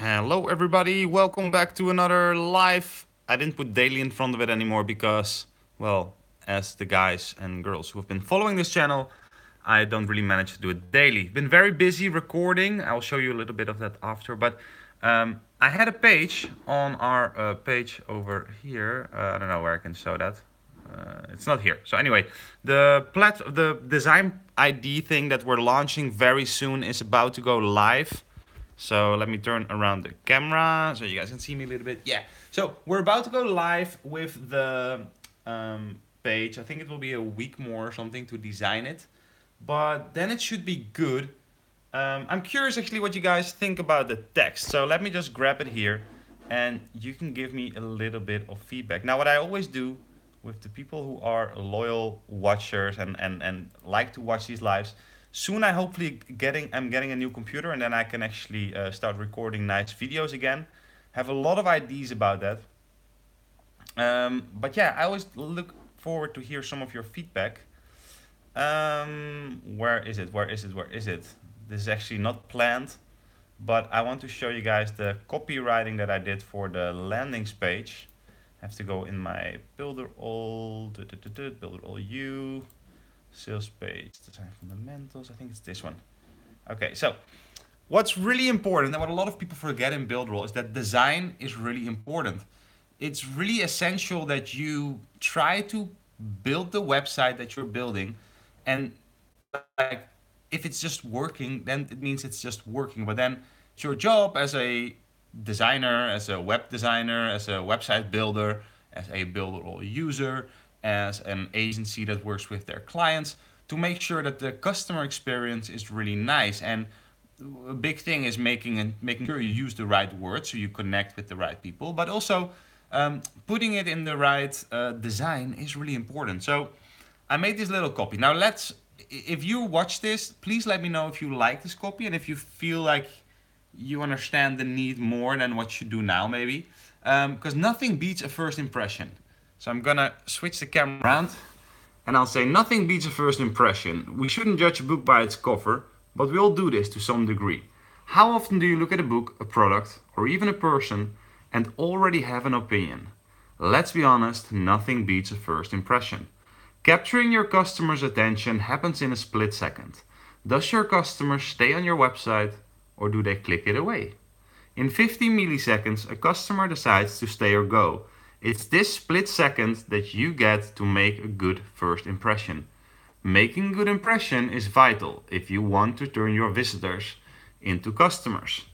Hello, everybody. Welcome back to another live. I didn't put daily in front of it anymore because, well, as the guys and girls who have been following this channel, I don't really manage to do it daily. Been very busy recording. I'll show you a little bit of that after. But I had a page on our page over here. I don't know where I can show that. It's not here. So anyway, the design ID thing that we're launching very soon is about to go live. So let me turn around the camera so you guys can see me a little bit. Yeah. So we're about to go live with the page. I think it will be a week more or something to design it, but then it should be good. I'm curious actually what you guys think about the text. So let me just grab it here and you can give me a little bit of feedback. Now what I always do with the people who are loyal watchers and like to watch these lives, soon I'm getting a new computer and then I can actually start recording nice videos again. Have a lot of ideas about that. But yeah, I always look forward to hear some of your feedback. Where is it? Where is it? Where is it? This is actually not planned, but I want to show you guys the copywriting that I did for the landings page. I have to go in my Builderall, Builderall U, sales page, design fundamentals. I think it's this one. Okay, so what's really important and what a lot of people forget in Builderall is that design is really important. It's really essential that you try to build the website that you're building, and like if it's just working, then it means it's just working. But then it's your job as a designer, as a web designer, as a website builder, as a Builderall user, as an agency that works with their clients, to make sure that the customer experience is really nice. And a big thing is making sure you use the right words so you connect with the right people, but also putting it in the right design is really important. So I made this little copy. Now if you watch this, please let me know if you like this copy and if you feel like you understand the need more than what you do now, maybe. Because nothing beats a first impression. So I'm gonna switch the camera around and I'll say nothing beats a first impression. We shouldn't judge a book by its cover, but we all do this to some degree. How often do you look at a book, a product, or even a person and already have an opinion? Let's be honest, nothing beats a first impression. Capturing your customer's attention happens in a split second. Does your customer stay on your website or do they click it away? In 50 milliseconds, a customer decides to stay or go. It's this split second that you get to make a good first impression. Making a good impression is vital if you want to turn your visitors into customers.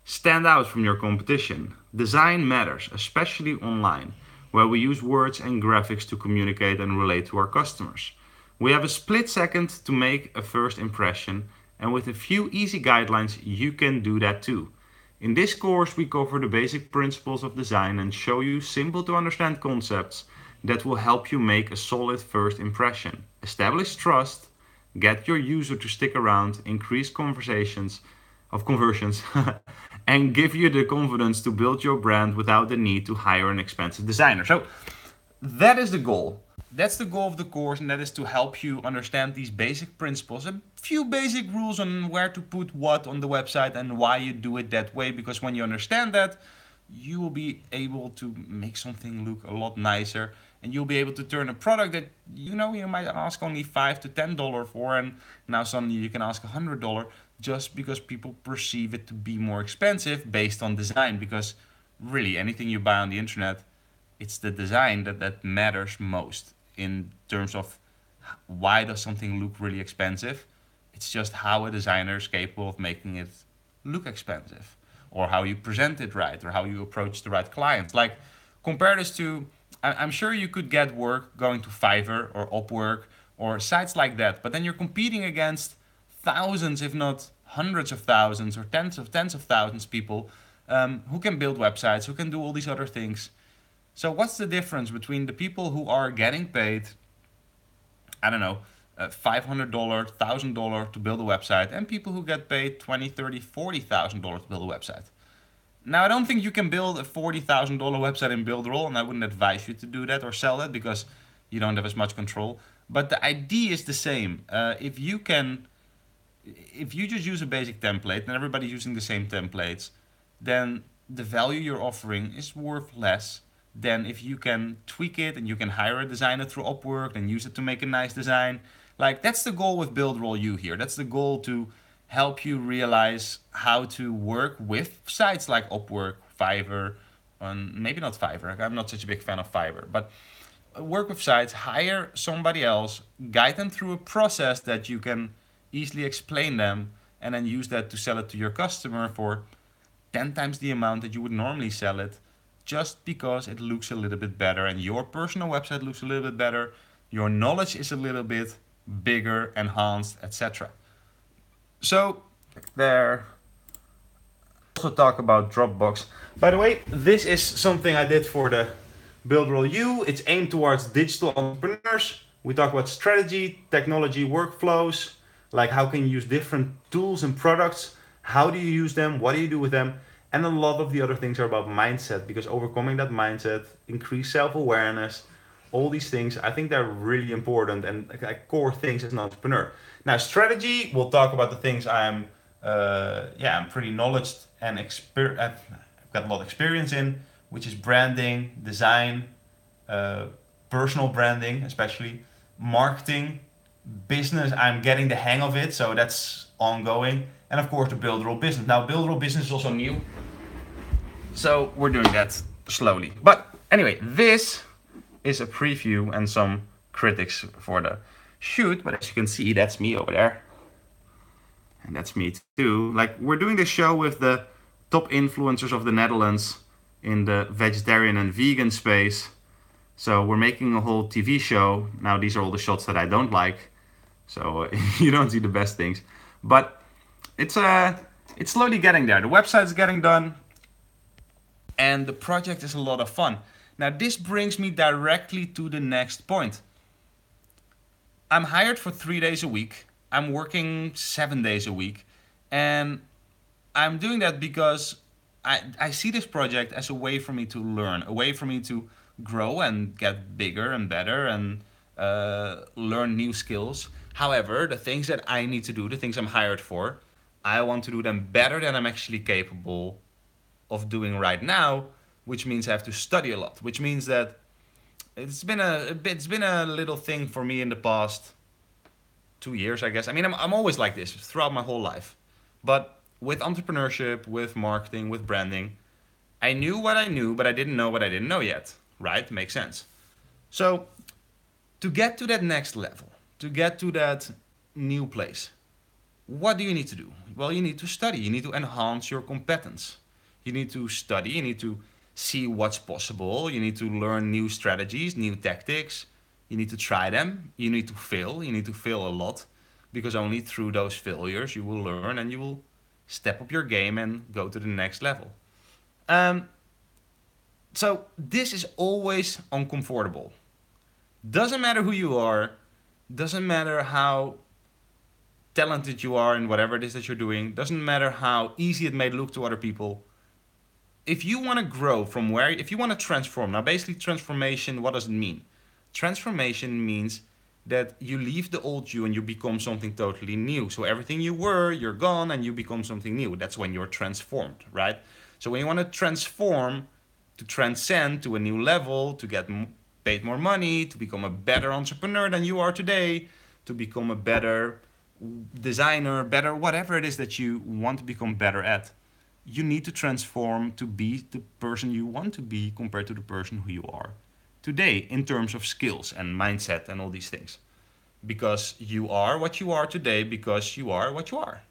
Stand out from your competition. Design matters, especially online, where we use words and graphics to communicate and relate to our customers. We have a split second to make a first impression, and with a few easy guidelines, you can do that too. In this course, we cover the basic principles of design and show you simple to understand concepts that will help you make a solid first impression. Establish trust, get your user to stick around, increase conversions, and give you the confidence to build your brand without the need to hire an expensive designer. So that is the goal. That's the goal of the course, and that is to help you understand these basic principles, a few basic rules on where to put what on the website and why you do it that way, because when you understand that, you will be able to make something look a lot nicer, and you'll be able to turn a product that you might ask only $5 to $10 for, and now suddenly you can ask $100 just because people perceive it to be more expensive based on design. Because really, anything you buy on the internet, it's the design that matters most in terms of why does something look really expensive. It's just how a designer is capable of making it look expensive, or how you present it right, or how you approach the right clients. Like, compare this to, I'm sure you could get work going to Fiverr or Upwork or sites like that, but then you're competing against thousands, if not hundreds of thousands or tens of thousands people who can build websites, who can do all these other things. So what's the difference between the people who are getting paid, I don't know, $500, $1,000 to build a website, and people who get paid $20, $30, $40,000 to build a website? Now, I don't think you can build a $40,000 website in Builderall, and I wouldn't advise you to do that or sell that because you don't have as much control. But the idea is the same. If you just use a basic template and everybody's using the same templates, then the value you're offering is worth less than if you can tweak it and you can hire a designer through Upwork and use it to make a nice design. Like, that's the goal with Builderall U here. That's the goal, to help you realize how to work with sites like Upwork, Fiverr, maybe not Fiverr. I'm not such a big fan of Fiverr, but work with sites, hire somebody else, guide them through a process that you can easily explain them, and then use that to sell it to your customer for 10 times the amount that you would normally sell it, just because it looks a little bit better and your personal website looks a little bit better, your knowledge is a little bit bigger, enhanced, etc. So there. Also talk about Dropbox. By the way, this is something I did for the Builderall U. It's aimed towards digital entrepreneurs. We talk about strategy, technology, workflows, like how can you use different tools and products, how do you use them, what do you do with them, and a lot of the other things are about mindset, because overcoming that mindset, increase self-awareness, all these things, I think they're really important and like core things as an entrepreneur. Now, strategy, we'll talk about the things I'm pretty knowledge and I've got a lot of experience in, which is branding, design, uh, personal branding, especially marketing, business. I'm getting the hang of it, so that's ongoing, and of course the Builderall business. Now, Builderall business is also new, so we're doing that slowly. But anyway, this is a preview and some critics for the shoot. But as you can see, that's me over there. And that's me too. Like, we're doing this show with the top influencers of the Netherlands in the vegetarian and vegan space. So we're making a whole TV show. Now, these are all the shots that I don't like. So you don't see the best things. But it's slowly getting there. The website's getting done. And the project is a lot of fun. Now, this brings me directly to the next point. I'm hired for 3 days a week. I'm working 7 days a week. And I'm doing that because I see this project as a way for me to learn, a way for me to grow and get bigger and better and learn new skills. However, the things that I need to do, the things I'm hired for, I want to do them better than I'm actually capable of doing right now, which means I have to study a lot, which means that it's been a little thing for me in the past 2 years, I guess. I mean, I'm always like this throughout my whole life. But with entrepreneurship, with marketing, with branding, I knew what I knew, but I didn't know what I didn't know yet. Right? Makes sense. So, to get to that next level, to get to that new place, what do you need to do? Well, you need to study. You need to enhance your competence. You need to study. You need to see what's possible. You need to learn new strategies, new tactics. You need to try them. You need to fail. You need to fail a lot, because only through those failures you will learn and you will step up your game and go to the next level. Um, so this is always uncomfortable. Doesn't matter who you are, doesn't matter how talented you are in whatever it is that you're doing, doesn't matter how easy it may look to other people. If you want to grow from where, if you want to transform, now basically transformation, what does it mean? Transformation means that you leave the old you and you become something totally new. So everything you were, you're gone and you become something new. That's when you're transformed, right? So when you want to transform, to transcend to a new level, to get paid more money, to become a better entrepreneur than you are today, to become a better designer, better whatever it is that you want to become better at, you need to transform to be the person you want to be compared to the person who you are today in terms of skills and mindset and all these things. Because you are what you are today because you are what you are.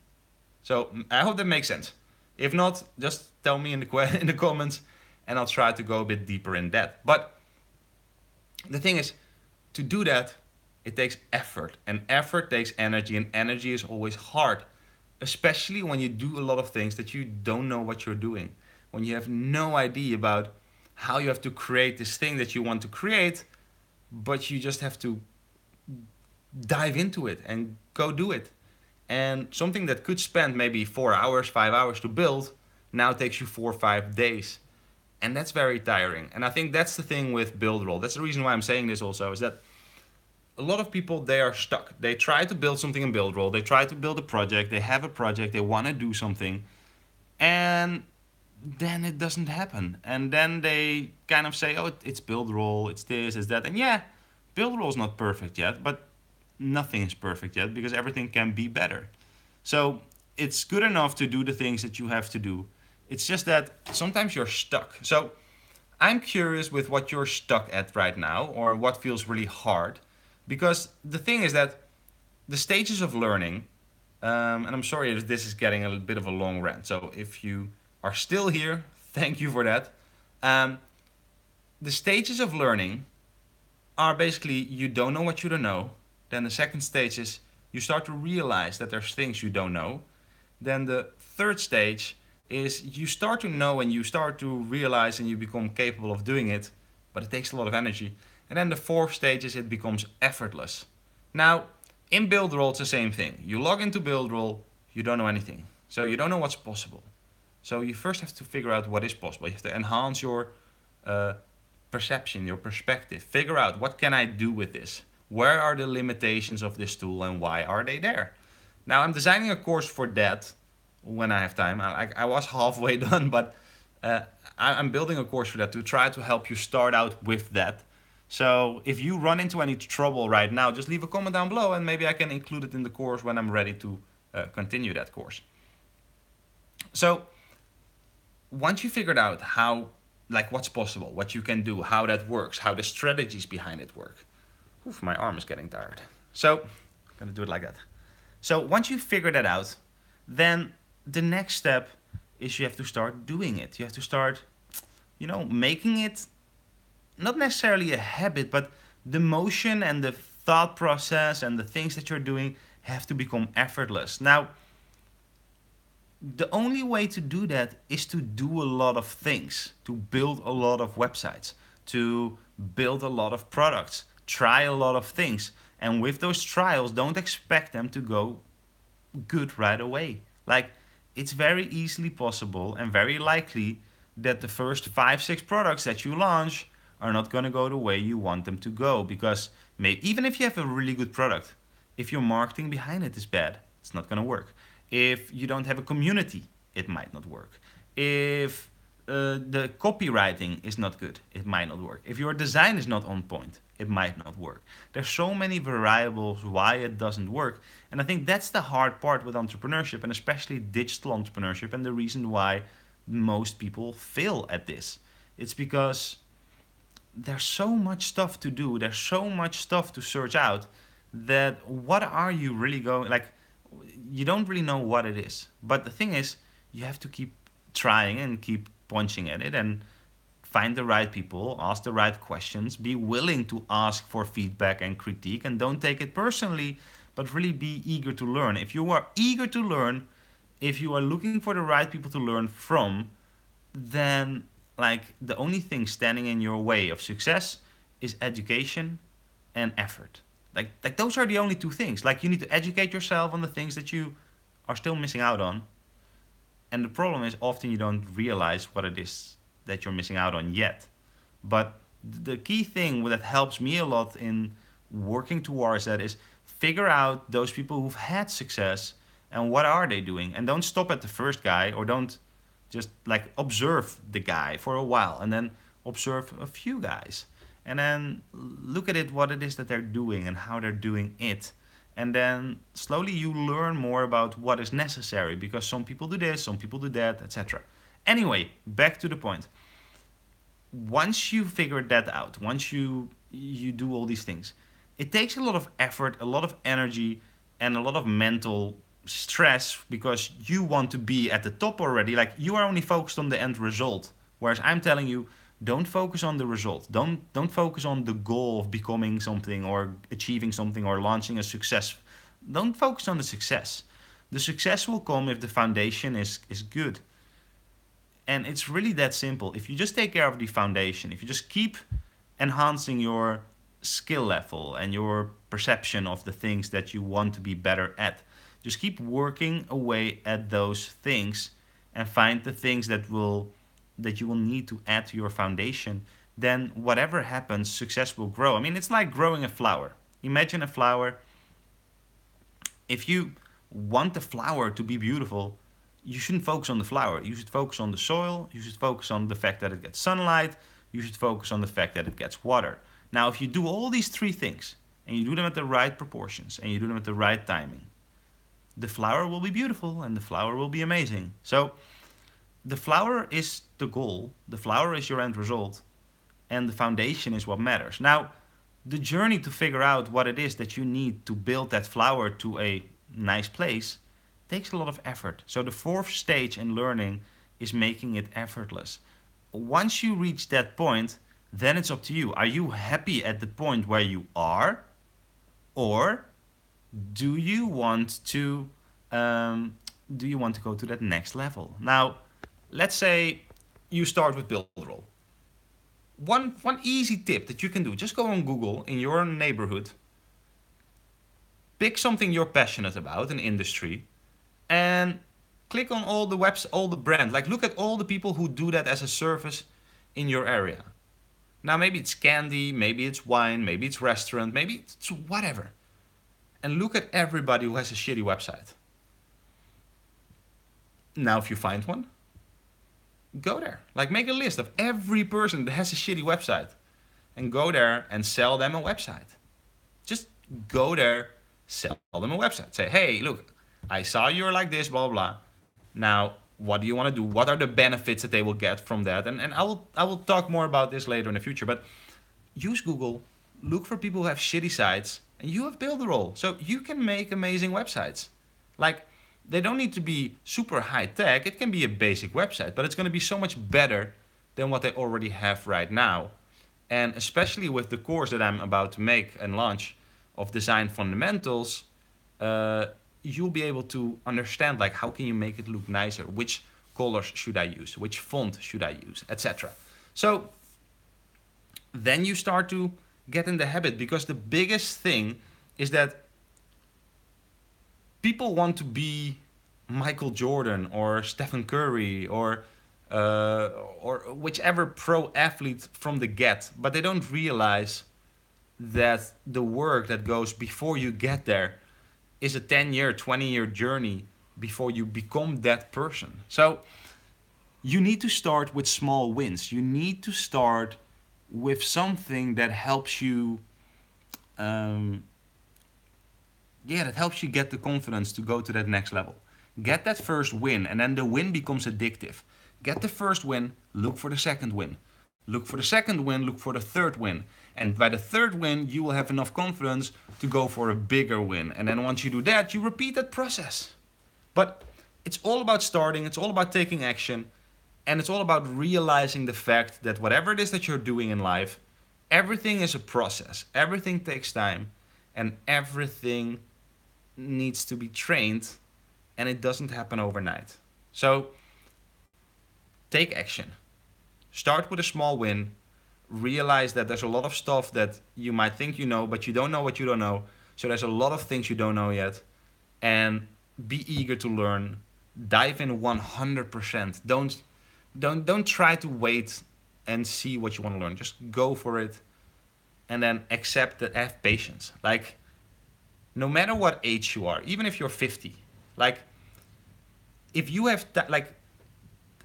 So I hope that makes sense. If not, just tell me in the in the comments, and I'll try to go a bit deeper in that. But the thing is, to do that, it takes effort, and effort takes energy, and energy is always hard, especially when you do a lot of things that you don't know what you're doing, when you have no idea about how you have to create this thing that you want to create, but you just have to dive into it and go do it. And something that could spend maybe 4 hours, 5 hours to build now takes you 4 or 5 days. And that's very tiring. And I think that's the thing with Builderall. That's the reason why I'm saying this also, is that a lot of people, they are stuck. They try to build something in Builderall. They try to build a project. They have a project. They want to do something. And then it doesn't happen. And then they kind of say, oh, it's Builderall, it's this, it's that. And yeah, Builderall is not perfect yet, but nothing is perfect yet because everything can be better. So it's good enough to do the things that you have to do. It's just that sometimes you're stuck. So I'm curious with what you're stuck at right now or what feels really hard. Because the thing is that the stages of learning, and I'm sorry if this is getting a bit of a long rant. So if you are still here, thank you for that. Um, the stages of learning are basically you don't know what you don't know. Then the second stage is you start to realize that there's things you don't know. Then the third stage is you start to know and you start to realize and you become capable of doing it, but it takes a lot of energy. And then the fourth stage is it becomes effortless. Now, in Builderall, it's the same thing. You log into Builderall, you don't know anything. So you don't know what's possible. So you first have to figure out what is possible. You have to enhance your uh, perception, your perspective. Figure out what can I do with this? Where are the limitations of this tool and why are they there? Now I'm designing a course for that when I have time. I was halfway done, but uh, I'm building a course for that to try to help you start out with that. So if you run into any trouble right now, just leave a comment down below and maybe I can include it in the course when I'm ready to continue that course. So once you figured out how, like what's possible, what you can do, how that works, how the strategies behind it work. Oof, my arm is getting tired. So I'm gonna do it like that. So once you figure that out, then the next step is you have to start doing it. You have to start, making it not necessarily a habit, but the motion and the thought process and the things that you're doing have to become effortless. Now, the only way to do that is to do a lot of things, to build a lot of websites, to build a lot of products, try a lot of things. And with those trials, don't expect them to go good right away. Like, it's very easily possible and very likely that the first 5, 6 products that you launch are not going to go the way you want them to go because even if you have a really good product, if your marketing behind it is bad, it's not going to work. If you don't have a community, it might not work. If the copywriting is not good, it might not work. If your design is not on point, it might not work. There's so many variables why it doesn't work. And I think that's the hard part with entrepreneurship and especially digital entrepreneurship and the reason why most people fail at this. It's because there's so much stuff to do, there's so much stuff to search out that what are you really going like you don't really know what it is. But the thing is, you have to keep trying and keep punching at it and find the right people, ask the right questions, be willing to ask for feedback and critique, and don't take it personally, but really be eager to learn. If you are eager to learn, if you are looking for the right people to learn from, then like the only thing standing in your way of success is education and effort. Like those are the only two things. Like you need to educate yourself on the things that you are still missing out on. And the problem is often you don't realize what it is that you're missing out on yet. But the key thing that helps me a lot in working towards that is figure out those people who've had success and what are they doing. And don't stop at the first guy or don't just like observe the guy for a while and then observe a few guys and then look at it what it is that they're doing and how they're doing it, and then slowly you learn more about what is necessary because some people do this, some people do that, etc. Anyway, back to the point. Once you figure that out, once you do all these things, it takes a lot of effort, a lot of energy, and a lot of mental stress because you want to be at the top already. Like you are only focused on the end result, whereas I'm telling you, don't focus on the result. Don't focus on the goal of becoming something or achieving something or launching a success. Don't focus on the success. The success will come if the foundation is good. And it's really that simple. If you just take care of the foundation, if you just keep enhancing your skill level and your perception of the things that you want to be better at, just keep working away at those things and find the things that you will need to add to your foundation, then whatever happens, success will grow. I mean, it's like growing a flower. Imagine a flower. If you want the flower to be beautiful, you shouldn't focus on the flower. You should focus on the soil. You should focus on the fact that it gets sunlight. You should focus on the fact that it gets water. Now, if you do all these three things, and you do them at the right proportions, and you do them at the right timing, the flower will be beautiful and the flower will be amazing. So the flower is the goal, the flower is your end result, and the foundation is what matters. Now, the journey to figure out what it is that you need to build that flower to a nice place takes a lot of effort. So the fourth stage in learning is making it effortless. Once you reach that point, then it's up to you. Are you happy at the point where you are, or do you want to go to that next level? Now, let's say you start with Builderall. One easy tip that you can do: just go on Google in your neighborhood, pick something you're passionate about, an industry, and click on all the webs, all the brands. Like, look at all the people who do that as a service in your area. Now, maybe it's candy, maybe it's wine, maybe it's restaurant, maybe it's whatever. And look at everybody who has a shitty website. Now, if you find one, go there. Like, make a list of every person that has a shitty website and go there and sell them a website. Just go there, sell them a website. Say, hey, look, I saw you're like this, blah, blah, blah. Now, what do you want to do? What are the benefits that they will get from that? And I will talk more about this later in the future. But use Google, look for people who have shitty sites, and you have Builderall. So you can make amazing websites. Like, they don't need to be super high tech. It can be a basic website, but it's going to be so much better than what they already have right now. And especially with the course that I'm about to make and launch of design fundamentals, you'll be able to understand, like, how can you make it look nicer? Which colors should I use? Which font should I use? Etc. So then you start to get in the habit, because the biggest thing is that people want to be Michael Jordan or Stephen Curry or whichever pro athlete from the get, but they don't realize that the work that goes before you get there is a 10-year, 20-year journey before you become that person. So you need to start with small wins. You need to start with something that helps you that helps you get the confidence to go to that next level. Get that first win, and then the win becomes addictive. Get the first win, look for the second win. Look for the second win, look for the third win. And by the third win, you will have enough confidence to go for a bigger win. And then once you do that, you repeat that process. But it's all about starting, it's all about taking action, and it's all about realizing the fact that whatever it is that you're doing in life, everything is a process. Everything takes time, and everything needs to be trained, and it doesn't happen overnight. So take action. Start with a small win. Realize that there's a lot of stuff that you might think you know, but you don't know what you don't know. So there's a lot of things you don't know yet. And be eager to learn. Dive in 100%. Don't try to wait and see what you want to learn. Just go for it. And then accept that, have patience. Like, no matter what age you are, even if you're 50, like, if you have,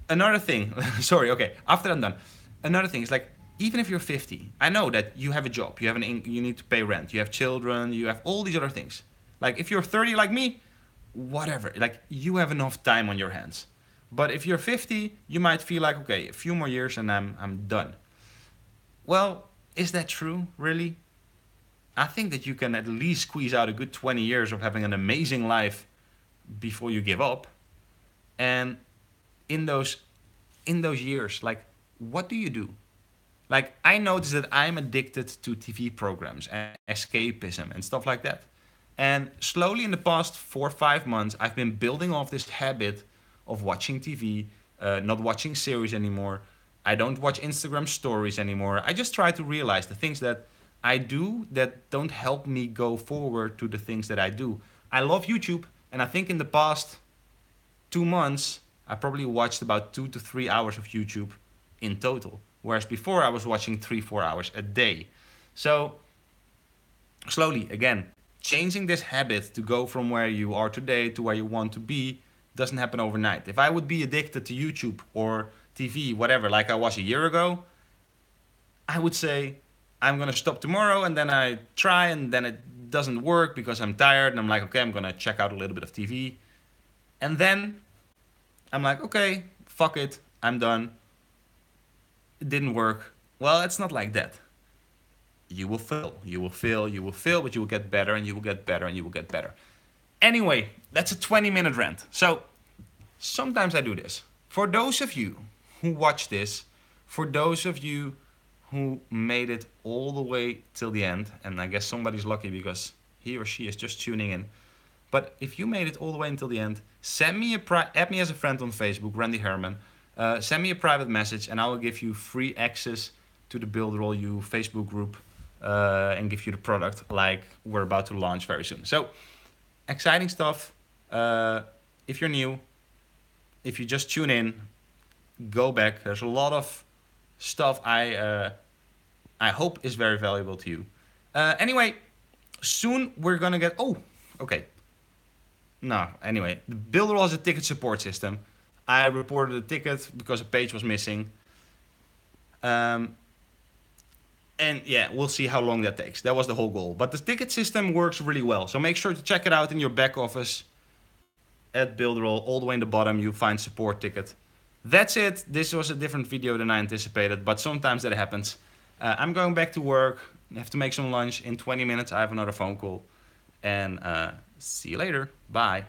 another thing, sorry, okay, after I'm done, another thing is, like, even if you're 50, I know that you have a job, you need to pay rent, you have children, you have all these other things. Like, if you're 30 like me, whatever, like, you have enough time on your hands. But if you're 50, you might feel like, okay, a few more years and I'm done. Well, is that true, really? I think that you can at least squeeze out a good 20 years of having an amazing life before you give up. And in those years, like, what do you do? Like, I noticed that I'm addicted to TV programs and escapism and stuff like that. And slowly in the past 4 or 5 months, I've been building off this habit of watching TV, not watching series anymore. I don't watch Instagram stories anymore. I just try to realize the things that I do that don't help me go forward to the things that I do. I love YouTube, and I think in the past 2 months, I probably watched about 2 to 3 hours of YouTube in total. Whereas before I was watching 3-4 hours a day. So slowly, again, changing this habit to go from where you are today to where you want to be doesn't happen overnight. If I would be addicted to YouTube or TV, whatever, like I was a year ago, I would say, I'm gonna stop tomorrow, and then I try, and then it doesn't work because I'm tired, and I'm like, okay, I'm gonna check out a little bit of TV. And then I'm like, okay, fuck it, I'm done. It didn't work. Well, it's not like that. You will fail, you will fail, you will fail, but you will get better, and you will get better, and you will get better. Anyway, that's a 20-minute rant. So sometimes I do this. For those of you who watch this, for those of you who made it all the way till the end, and I guess somebody's lucky because he or she is just tuning in. But if you made it all the way until the end, send me add me as a friend on Facebook, Randy Herman. Send me a private message, and I will give you free access to the Builderall U Facebook group, and give you the product like we're about to launch very soon. So exciting stuff. If you're new, if you just tune in, go back. There's a lot of stuff I hope is very valuable to you. Anyway, soon we're gonna get. Oh, okay. No, anyway, the Builderall is a ticket support system. I reported a ticket because a page was missing. And yeah, we'll see how long that takes. That was the whole goal. But the ticket system works really well. So make sure to check it out in your back office at Builderall. All the way in the bottom, you find support ticket. That's it. This was a different video than I anticipated, but sometimes that happens. I'm going back to work. I have to make some lunch. In 20 minutes, I have another phone call. And see you later. Bye.